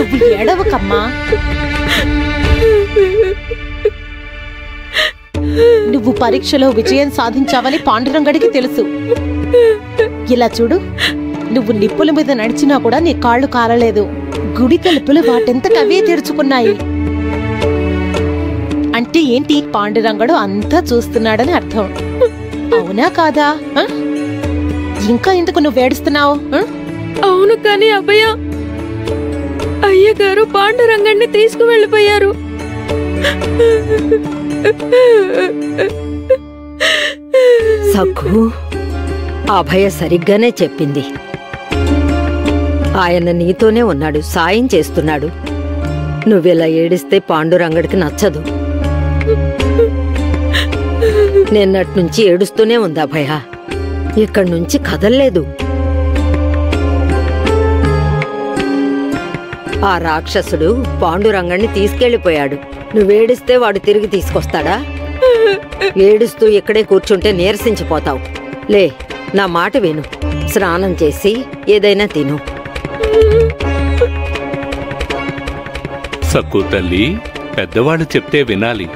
నువ్వు ఏడవకమ్మా. నువ్వు పరీక్షలో విజయం సాధించావని పాండురంగడికి తెలుసు. ఇలా చూడు, నువ్వు నిప్పుల మీద నడిచినా కూడా నీ కాళ్ళు కారలేదు. గుడి తలుపులు వాటెంతటవే తెరుచుకున్నాయి. అంటే ఏంటి? పాండురంగడు అంతా చూస్తున్నాడని అర్థం. అవునా కాదా? ఇంకా ఎందుకు నువ్వు ఏడుస్తున్నావు? అవును, కానీ అబ్బయ్య, అయ్యగారు పాండురంగడిని తీసుకువెళ్ళిపోయారు. సఖు, అభయ సరిగ్గానే చెప్పింది. ఆయన నీతోనే ఉన్నాడు, సాయం చేస్తున్నాడు. నువ్వెలా ఏడిస్తే పాండురంగడికి నచ్చదు. నిన్నట్నుంచి ఏడుస్తూనే ఉంది అభయ. ఇక్కడి నుంచి కదల్లేదు. ఆ రాక్షసుడు పాండురంగడిని తీసుకెళ్లిపోయాడు. నువ్వేడిస్తే వాడు తిరిగి తీసుకొస్తాడా? ఏడుస్తూ ఇక్కడే కూర్చుంటే నీరసించిపోతావు. లే, నా మాట విను. స్నానం చేసి ఏదైనా తిను. సక్కు తల్లి, పెద్దవాళ్ళు చెప్తే వినాలి.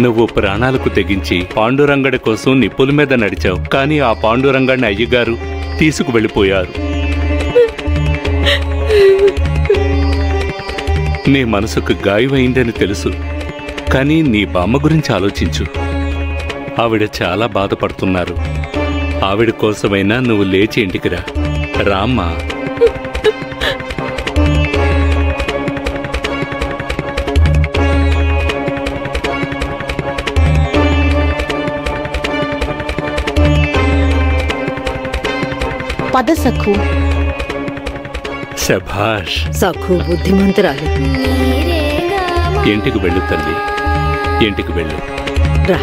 నువ్వు ప్రాణాలకు తెగించి పాండురంగడి కోసం నిప్పుల మీద నడిచావు. కానీ ఆ పాండురంగడిని అయ్యగారు తీసుకువెళ్ళిపోయారు. నీ మనసుకు గాయమైందని తెలుసు, కానీ నీ బామ్మ గురించి ఆలోచించు. ఆవిడ చాలా బాధపడుతున్నారు. ఆవిడ కోసమైనా నువ్వు లేచి ఇంటికి రా. రామ్మా. పద సఖు. శభాష్. సఖు బుద్ధిమంతురాలు. ఇంటికి వెళ్ళు తల్లి, ఇంటికి వెళ్ళు. రా.